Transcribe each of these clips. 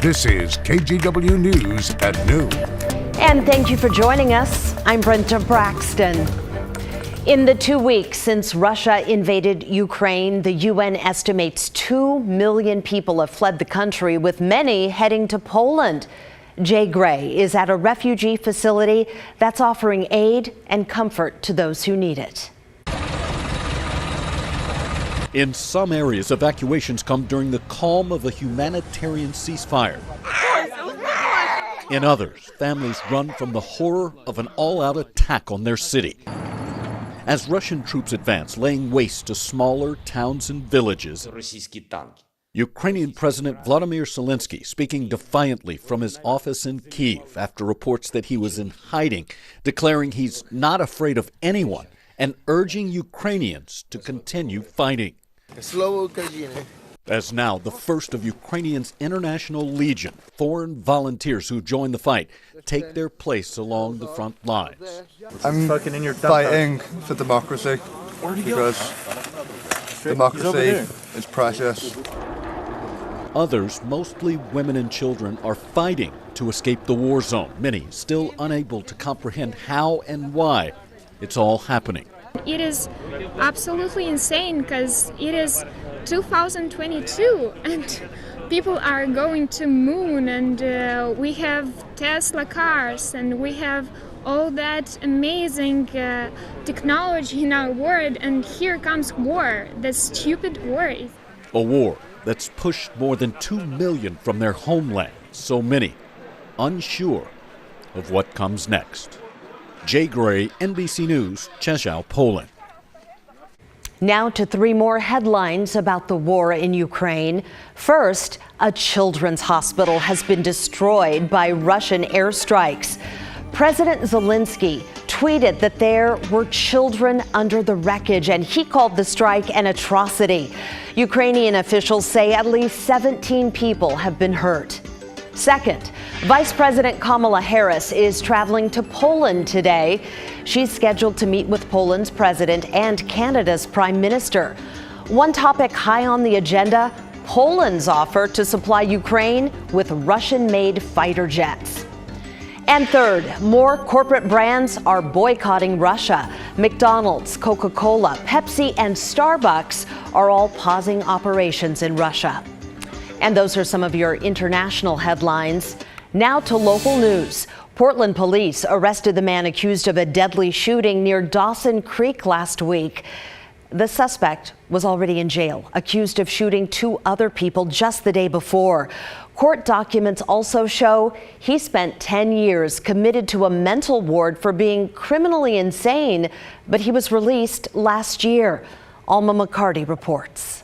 This is KGW News at noon. And thank you for joining us. I'm Brenda Braxton. In the 2 weeks since Russia invaded Ukraine, the UN estimates 2 million people have fled the country, with many heading to Poland. Jay Gray is at a refugee facility that's offering aid and comfort to those who need it. In some areas, evacuations come during the calm of a humanitarian ceasefire. In others, families run from the horror of an all-out attack on their city. As Russian troops advance, laying waste to smaller towns and villages, Ukrainian President Vladimir Zelensky speaking defiantly from his office in Kyiv after reports that he was in hiding, declaring he's not afraid of anyone and urging Ukrainians to continue fighting. As now the first of Ukrainian's International Legion, foreign volunteers who join the fight, take their place along the front lines. I'm fighting for democracy because democracy is precious. Others, mostly women and children, are fighting to escape the war zone, many still unable to comprehend how and why it's all happening. It is absolutely insane because it is 2022 and people are going to moon, and we have Tesla cars and we have all that amazing technology in our world, and here comes war, the stupid war. A war that's pushed more than 2 million from their homeland, so many unsure of what comes next. Jay Gray, NBC News, Czechów, Poland. Now to 3 more headlines about the war in Ukraine. First, a children's hospital has been destroyed by Russian airstrikes. President Zelensky tweeted that there were children under the wreckage, and he called the strike an atrocity. Ukrainian officials say at least 17 people have been hurt. Second, Vice President Kamala Harris is traveling to Poland today. She's scheduled to meet with Poland's president and Canada's prime minister. One topic high on the agenda, Poland's offer to supply Ukraine with Russian-made fighter jets. And third, more corporate brands are boycotting Russia. McDonald's, Coca-Cola, Pepsi, and Starbucks are all pausing operations in Russia. And those are some of your international headlines. Now to local news. Portland police arrested the man accused of a deadly shooting near Dawson Creek last week. The suspect was already in jail, accused of shooting 2 other people just the day before. Court documents also show he spent 10 years committed to a mental ward for being criminally insane, but he was released last year. Alma McCarty reports.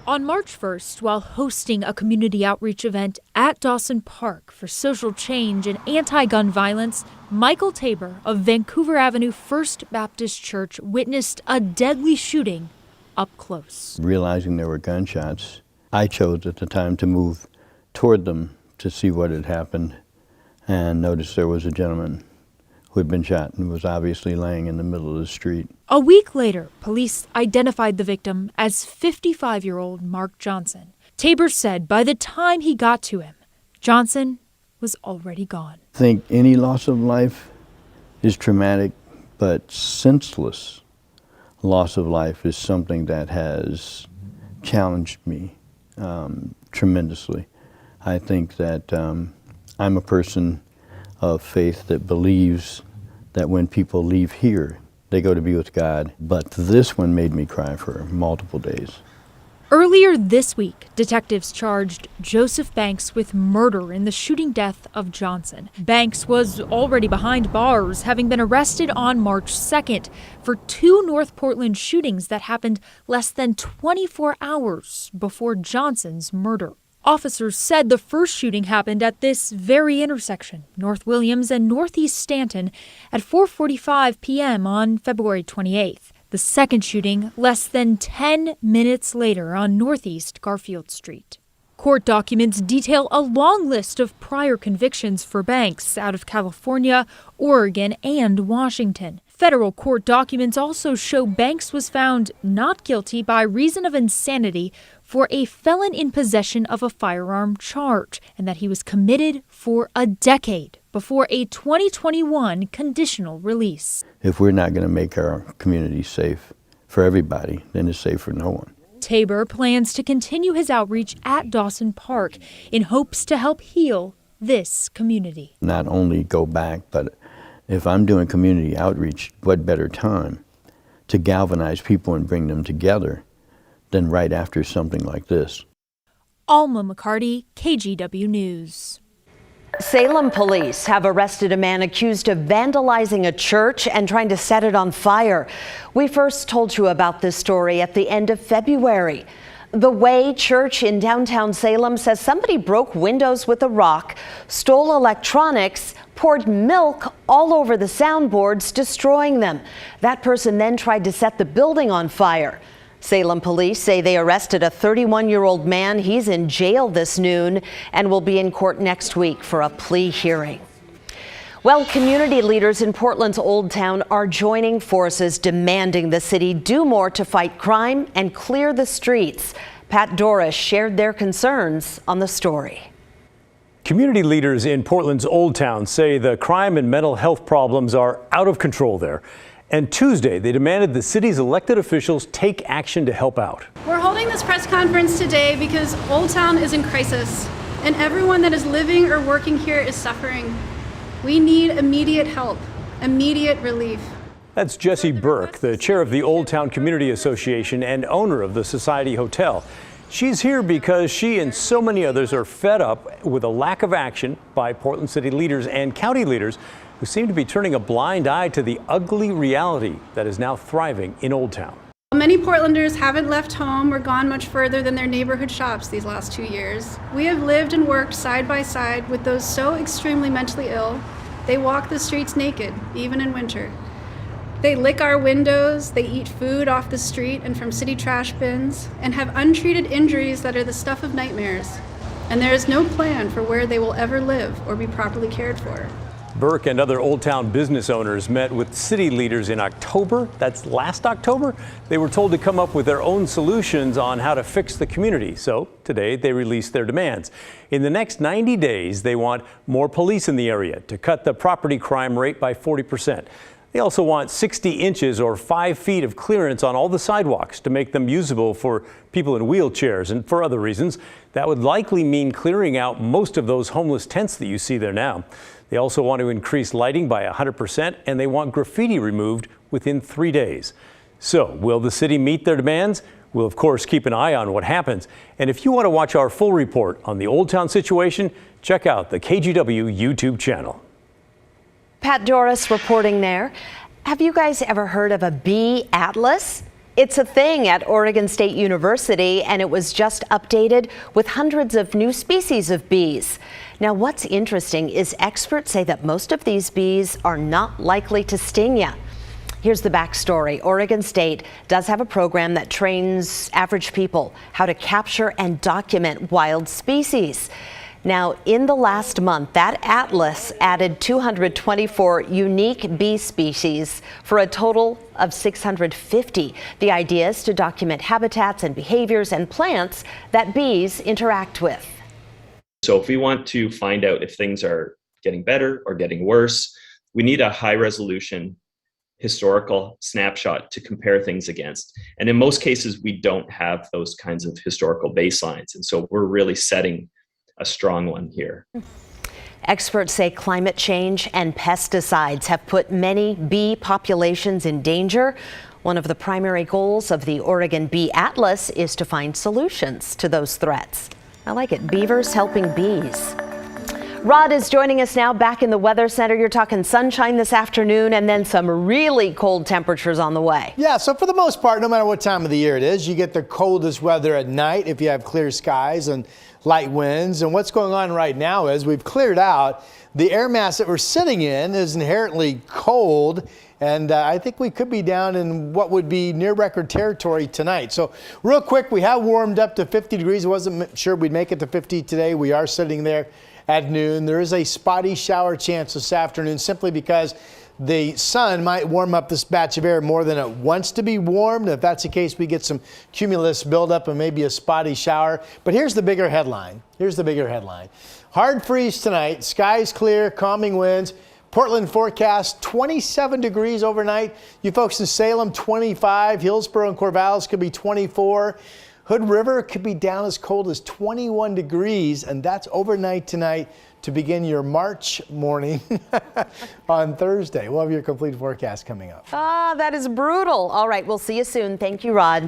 On March 1st, while hosting a community outreach event at Dawson Park for social change and anti-gun violence, Michael Tabor of Vancouver Avenue First Baptist Church witnessed a deadly shooting up close. Realizing there were gunshots, I chose at the time to move toward them to see what had happened, and noticed there was a gentleman who had been shot and was obviously laying in the middle of the street. A week later, police identified the victim as 55-year-old Mark Johnson. Tabor said by the time he got to him, Johnson was already gone. I think any loss of life is traumatic, but senseless loss of life is something that has challenged me tremendously. I think that I'm a person of faith that believes that when people leave here, they go to be with God. But this one made me cry for multiple days. Earlier this week, detectives charged Joseph Banks with murder in the shooting death of Johnson. Banks was already behind bars, having been arrested on March 2nd for 2 North Portland shootings that happened less than 24 hours before Johnson's murder. Officers said the first shooting happened at this very intersection, North Williams and Northeast Stanton, at 4:45 p.m. on February 28th. The second shooting less than 10 minutes later on Northeast Garfield Street. Court documents detail a long list of prior convictions for Banks out of California, Oregon, and Washington. Federal court documents also show Banks was found not guilty by reason of insanity for a felon in possession of a firearm charge, and that he was committed for a decade before a 2021 conditional release. If we're not going to make our community safe for everybody, then it's safe for no one. Tabor plans to continue his outreach at Dawson Park in hopes to help heal this community. Not only go back, but if I'm doing community outreach, what better time to galvanize people and bring them together than right after something like this. Alma McCarty, KGW News. Salem police have arrested a man accused of vandalizing a church and trying to set it on fire. We first told you about this story at the end of February. The Way Church in downtown Salem says somebody broke windows with a rock, stole electronics, poured milk all over the soundboards, destroying them. That person then tried to set the building on fire. Salem police say they arrested a 31-year-old man. He's in jail this noon and will be in court next week for a plea hearing. Well, community leaders in Portland's Old Town are joining forces demanding the city do more to fight crime and clear the streets. Pat Doris shared their concerns on the story. Community leaders in Portland's Old Town say the crime and mental health problems are out of control there. And Tuesday, they demanded the city's elected officials take action to help out. We're holding this press conference today because Old Town is in crisis, and everyone that is living or working here is suffering. We need immediate help, immediate relief. That's Jessie Burke, the chair of the Old Town Community Association and owner of the Society Hotel. She's here because she and so many others are fed up with a lack of action by Portland city leaders and county leaders who seem to be turning a blind eye to the ugly reality that is now thriving in Old Town. Many Portlanders haven't left home or gone much further than their neighborhood shops these last 2 years. We have lived and worked side by side with those so extremely mentally ill. They walk the streets naked, even in winter. They lick our windows, they eat food off the street and from city trash bins, and have untreated injuries that are the stuff of nightmares. And there is no plan for where they will ever live or be properly cared for. Burke and other Old Town business owners met with city leaders in October. That's last October. They were told to come up with their own solutions on how to fix the community. So today they released their demands. In the next 90 days, they want more police in the area to cut the property crime rate by 40%. They also want 60 inches or 5 feet of clearance on all the sidewalks to make them usable for people in wheelchairs and for other reasons. That would likely mean clearing out most of those homeless tents that you see there now. They also want to increase lighting by 100%, and they want graffiti removed within 3 days. So, will the city meet their demands? We'll, of course, keep an eye on what happens. And if you want to watch our full report on the Old Town situation, check out the KGW YouTube channel. Pat Doris reporting there. Have you guys ever heard of a bee atlas? It's a thing at Oregon State University, and it was just updated with hundreds of new species of bees. Now, what's interesting is experts say that most of these bees are not likely to sting you. Here's the backstory. Oregon State does have a program that trains average people how to capture and document wild species. Now, in the last month, that atlas added 224 unique bee species for a total of 650. The idea is to document habitats and behaviors and plants that bees interact with. So if we want to find out if things are getting better or getting worse, we need a high-resolution historical snapshot to compare things against. And in most cases, we don't have those kinds of historical baselines. And so we're really setting a strong one here. Experts say climate change and pesticides have put many bee populations in danger. One of the primary goals of the Oregon Bee Atlas is to find solutions to those threats. I like it. Beavers helping bees. Rod is joining us now back in the Weather Center. You're talking sunshine this afternoon and then some really cold temperatures on the way. Yeah, so for the most part, no matter what time of the year it is, you get the coldest weather at night if you have clear skies and light winds. And what's going on right now is we've cleared out. The air mass that we're sitting in is inherently cold. And I think we could be down in what would be near record territory tonight. So real quick, we have warmed up to 50 degrees. I wasn't sure we'd make it to 50 today. We are sitting there at noon. There is a spotty shower chance this afternoon simply because The sun might warm up this batch of air more than it wants to be warmed. If that's the case, we get some cumulus buildup and maybe a spotty shower. But here's the bigger headline. Hard freeze tonight. Skies clear, calming winds. Portland forecast 27 degrees overnight. You folks in Salem, 25. Hillsborough and Corvallis could be 24. Hood River could be down as cold as 21 degrees, and that's overnight tonight to begin your March morning on Thursday. We'll have your complete forecast coming up. That is brutal. All right, we'll see you soon. Thank you, Rod.